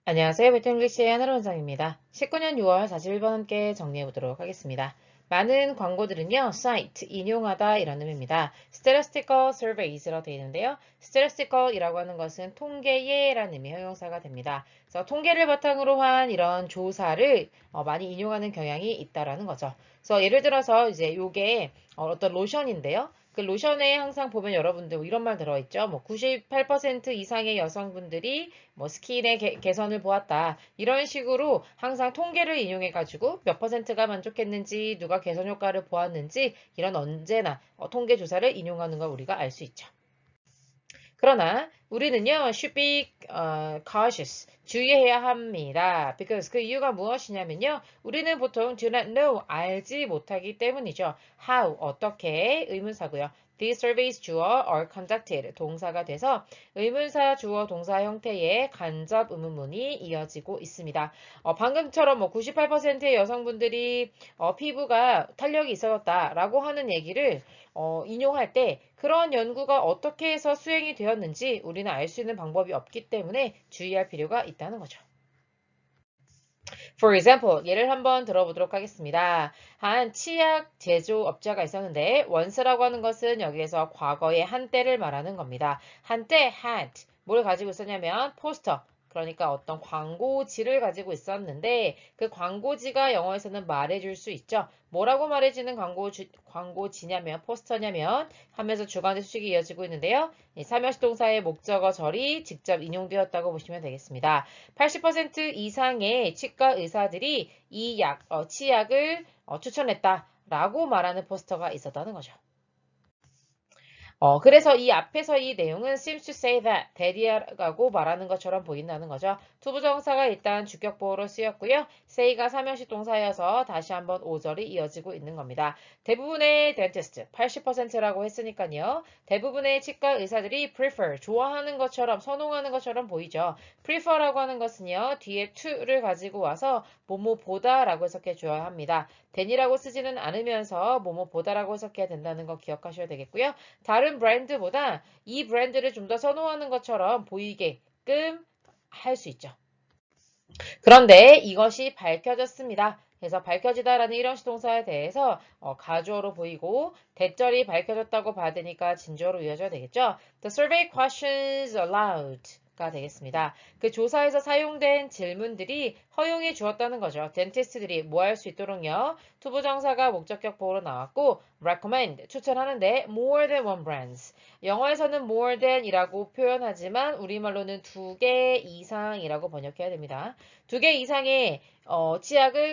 안녕하세요. 배틀잉글리시의 하나로 원장입니다. 19년 6월 41번 함께 정리해 보도록 하겠습니다. 많은 광고들은요, cite, 인용하다 이런 의미입니다. statistical surveys라고 되어 있는데요. statistical이라고 하는 것은 통계예라는 의미의 형용사가 됩니다. 그래서 통계를 바탕으로 한 이런 조사를 많이 인용하는 경향이 있다라는 거죠. 그래서 예를 들어서 이제 요게 어떤 로션인데요. 그 로션에 항상 보면 여러분들 뭐 이런 말 들어있죠. 뭐 98% 이상의 여성분들이 뭐 스킨의 개선을 보았다. 이런 식으로 항상 통계를 인용해가지고 몇 퍼센트가 만족했는지 누가 개선 효과를 보았는지 이런 언제나 통계 조사를 인용하는 걸 우리가 알 수 있죠. 그러나 우리는요, should be cautious, 주의해야 합니다. Because 그 이유가 무엇이냐면요, 우리는 보통 do not know, 알지 못하기 때문이죠. How, 어떻게, 의문사고요. These surveys 주어 are conducted, 동사가 돼서 의문사, 주어, 동사 형태의 간접 의문문이 이어지고 있습니다. 방금처럼 뭐 98%의 여성분들이 피부가 탄력이 있어졌다라고 하는 얘기를 인용할 때 그런 연구가 어떻게 해서 수행이 되었는지 우리는 알 수 있는 방법이 없기 때문에 주의할 필요가 있다는 거죠. For example, 예를 한번 들어보도록 하겠습니다. 한 치약 제조업자가 있었는데 원스라고 하는 것은 여기에서 과거의 한때를 말하는 겁니다. 한때 had 뭘 가지고 있었냐면 포스터 그러니까 어떤 광고지를 가지고 있었는데 그 광고지가 영어에서는 말해줄 수 있죠. 뭐라고 말해주는 광고지냐면 포스터냐면 하면서 주관의 수식이 이어지고 있는데요. 이 삼형식 동사의 목적어 절이 직접 인용되었다고 보시면 되겠습니다. 80% 이상의 치과 의사들이 이 치약을 추천했다라고 말하는 포스터가 있었다는 거죠. 그래서 이 앞에서 이 내용은 seems to say that, 대리하고 말하는 것처럼 보인다는 거죠. 투부정사가 일단 주격보호로 쓰였고요. say가 삼형식 동사여서 다시 한번 오절이 이어지고 있는 겁니다. 대부분의 dentist, 80%라고 했으니까요. 대부분의 치과 의사들이 prefer, 좋아하는 것처럼, 선호하는 것처럼 보이죠. prefer라고 하는 것은요. 뒤에 to를 가지고 와서 뭐뭐보다라고 해석해 줘야 합니다. than이라고 쓰지는 않으면서 뭐뭐보다라고 해석해야 된다는 거 기억하셔야 되겠고요. 다른 브랜드보다 이 브랜드를 좀 더 선호하는 것처럼 보이게끔 할 수 있죠. 그런데 이것이 밝혀졌습니다. 그래서 밝혀지다라는 일형식 동사에 대해서 가주어로 보이고 대절이 밝혀졌다고 받으니까 진주어로 이어져야 되겠죠. The survey questions alloved가 되겠습니다. 그 조사에서 사용된 질문들이 허용해 주었다는 거죠. 덴티스트들이 뭐 할 수 있도록요. 투부정사가 목적격 보호로 나왔고 recommend 추천하는데 more than one brands 영어에서는 more than이라고 표현하지만 우리말로는 두 개 이상이라고 번역해야 됩니다. 두 개 이상의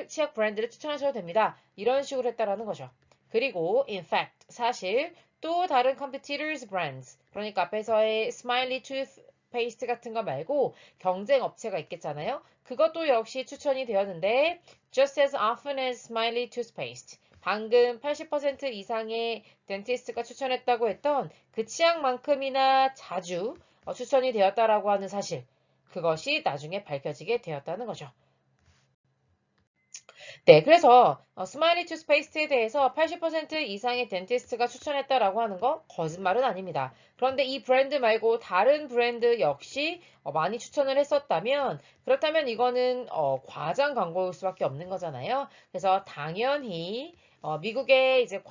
치약 브랜드를 추천하셔도 됩니다. 이런 식으로 했다라는 거죠. 그리고 in fact 사실 또 다른 competitors brands 그러니까 앞에서의 smiley tooth 페이스트 같은 거 말고 경쟁 업체가 있겠잖아요. 그것도 역시 추천이 되었는데 just as often as smiley toothpaste 방금 80% 이상의 덴티스트가 추천했다고 했던 그 치약만큼이나 자주 추천이 되었다라고 하는 사실 그것이 나중에 밝혀지게 되었다는 거죠. 네, 그래서 스마일리 투스페이스트에 대해서 80% 이상의 덴티스트가 추천했다라고 하는 거 거짓말은 아닙니다. 그런데 이 브랜드 말고 다른 브랜드 역시 많이 추천을 했었다면 그렇다면 이거는 과장 광고일 수밖에 없는 거잖아요. 그래서 당연히 미국의 이제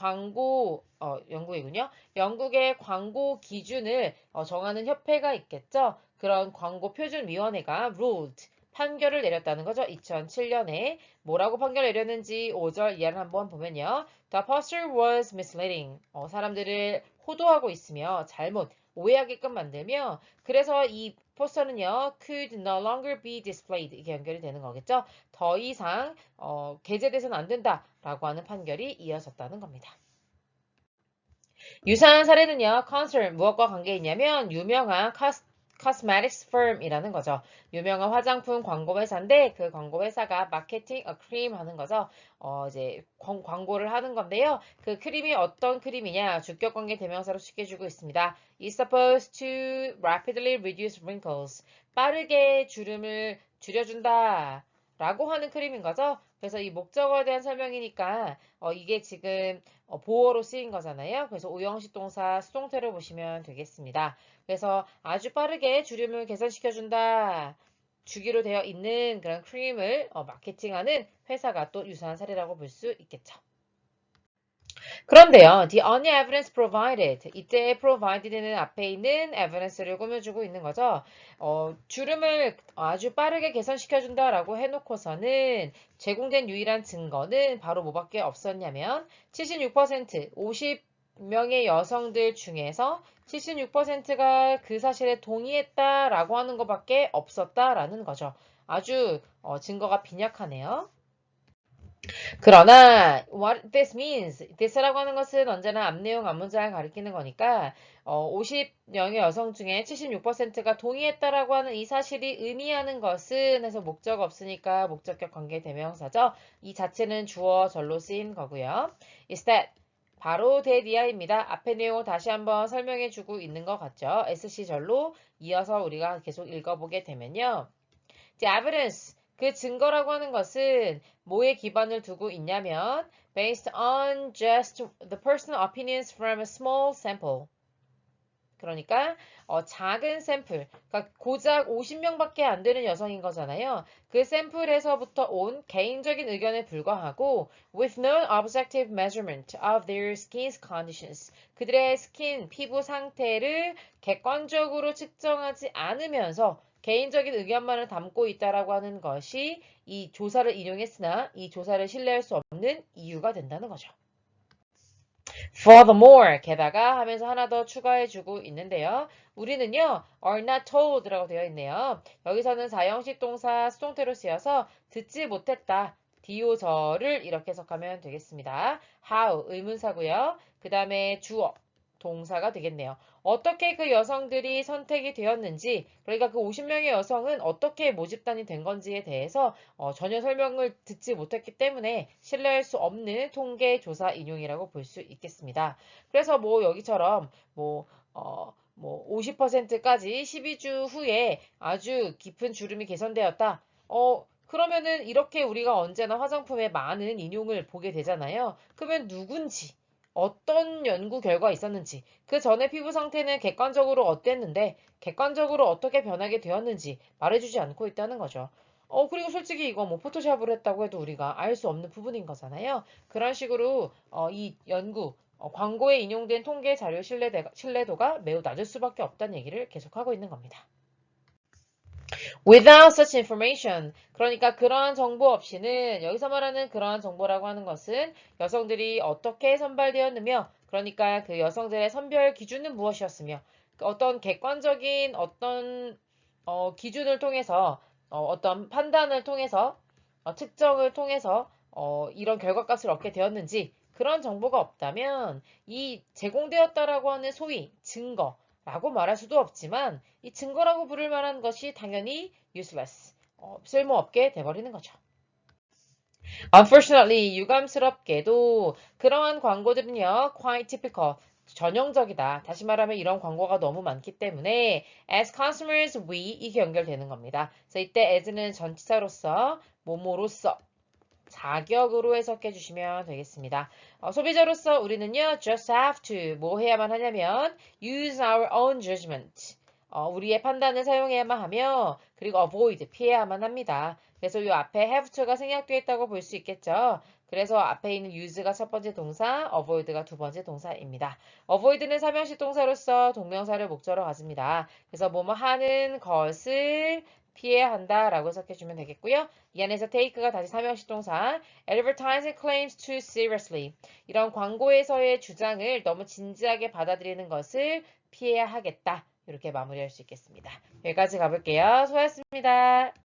영국이군요. 영국의 광고 기준을 정하는 협회가 있겠죠. 그런 광고 표준위원회가 ruled 판결을 내렸다는 거죠. 2007년에 뭐라고 판결을 내렸는지 5절 이하를 한번 보면요. The poster was misleading. 사람들을 호도하고 있으며 잘못 오해하게끔 만들며 그래서 이 포스터는요. could no longer be displayed 이게 연결이 되는 거겠죠. 더 이상 게재돼서는 안 된다라고 하는 판결이 이어졌다는 겁니다. 유사한 사례는요, concern, 무엇과 관계 있냐면, 유명한 cosmetics firm이라는 거죠. 유명한 화장품 광고 회사인데, 그 광고 회사가 marketing a cream 하는 거죠. 이제 광고를 하는 건데요. 그 크림이 어떤 크림이냐, 주격 관계 대명사로 쉽게 주고 있습니다. It's supposed to rapidly reduce wrinkles. 빠르게 주름을 줄여준다. 라고 하는 크림인 거죠. 그래서 이 목적어에 대한 설명이니까 이게 지금 보어로 쓰인 거잖아요. 그래서 오형식 동사 수동태로 보시면 되겠습니다. 그래서 아주 빠르게 주름을 개선시켜준다. 주기로 되어 있는 그런 크림을 마케팅하는 회사가 또 유사한 사례라고 볼 수 있겠죠. 그런데요, the only evidence provided. 이때 provided는 앞에 있는 evidence를 꾸며주고 있는 거죠. 주름을 아주 빠르게 개선시켜준다라고 해놓고서는 제공된 유일한 증거는 바로 뭐밖에 없었냐면 76%, 50명의 여성들 중에서 76%가 그 사실에 동의했다라고 하는 것밖에 없었다라는 거죠. 아주 증거가 빈약하네요. 그러나 what this means, this라고 하는 것은 언제나 앞내용, 앞문장을 가리키는 거니까 50명의 여성 중에 76%가 동의했다라고 하는 이 사실이 의미하는 것은 해서 목적 없으니까 목적격 관계 대명사죠. 이 자체는 주어 절로 쓰인 거고요. is that 바로 대디아입니다. 앞의 내용을 다시 한번 설명해 주고 있는 것 같죠. SC 절로 이어서 우리가 계속 읽어보게 되면요. The evidence, 그 증거라고 하는 것은 뭐에 기반을 두고 있냐면 based on just the personal opinions from a small sample. 그러니까 작은 샘플, 그러니까 고작 50명밖에 안 되는 여성인 거잖아요. 그 샘플에서부터 온 개인적인 의견에 불과하고 with no objective measurement of their skin's conditions. 그들의 스킨, 피부 상태를 객관적으로 측정하지 않으면서 개인적인 의견만을 담고 있다라고 하는 것이 이 조사를 인용했으나 이 조사를 신뢰할 수 없는 이유가 된다는 거죠. Furthermore, 게다가 하면서 하나 더 추가해주고 있는데요. 우리는요, are not told라고 되어 있네요. 여기서는 4형식 동사 수동태로 쓰여서 듣지 못했다. 디오절을 이렇게 해석하면 되겠습니다. how 의문사고요. 그 다음에 주어 동사가 되겠네요. 어떻게 그 여성들이 선택이 되었는지, 그러니까 그 50명의 여성은 어떻게 모집단이 된 건지에 대해서 전혀 설명을 듣지 못했기 때문에 신뢰할 수 없는 통계 조사 인용이라고 볼 수 있겠습니다. 그래서 뭐 여기처럼 뭐 50%까지 12주 후에 아주 깊은 주름이 개선되었다. 그러면은 이렇게 우리가 언제나 화장품에 많은 인용을 보게 되잖아요. 그러면 누군지, 어떤 연구 결과가 있었는지, 그 전에 피부 상태는 객관적으로 어땠는데, 객관적으로 어떻게 변하게 되었는지 말해주지 않고 있다는 거죠. 그리고 솔직히 이거 뭐 포토샵을 했다고 해도 우리가 알 수 없는 부분인 거잖아요. 그런 식으로 이 연구, 광고에 인용된 통계 자료 신뢰도가 매우 낮을 수밖에 없다는 얘기를 계속하고 있는 겁니다. Without such information. 그러니까 그러한 정보 없이는 여기서 말하는 그러한 정보라고 하는 것은 여성들이 어떻게 선발되었느며 그러니까 그 여성들의 선별 기준은 무엇이었으며 어떤 객관적인 어떤 기준을 통해서 어떤 판단을 통해서 측정을 통해서 이런 결과값을 얻게 되었는지 그런 정보가 없다면 이 제공되었다라고 하는 소위 증거라고 말할 수도 없지만 이 증거라고 부를 만한 것이 당연히 useless, 쓸모없게 돼버리는 거죠. Unfortunately, 유감스럽게도 그러한 광고들은요, quite typical, 전형적이다. 다시 말하면 이런 광고가 너무 많기 때문에 as consumers, we 이게 연결되는 겁니다. 그래서 이때 as는 전치사로서, 뭐뭐로서, 자격으로 해석해 주시면 되겠습니다. 소비자로서 우리는요, just have to, 뭐 해야만 하냐면 use our own judgment. 우리의 판단을 사용해야만 하며 그리고 avoid, 피해야만 합니다. 그래서 이 앞에 have to가 생략되어 있다고 볼 수 있겠죠. 그래서 앞에 있는 use가 첫 번째 동사, avoid가 두 번째 동사입니다. avoid는 삼형식 동사로서 동명사를 목적으로 가집니다. 그래서 뭐뭐 하는 것을 피해야 한다라고 해석해주면 되겠고요. 이 안에서 take가 다시 삼형식 동사, advertising claims too seriously. 이런 광고에서의 주장을 너무 진지하게 받아들이는 것을 피해야 하겠다. 이렇게 마무리할 수 있겠습니다. 여기까지 가볼게요. 수고하셨습니다.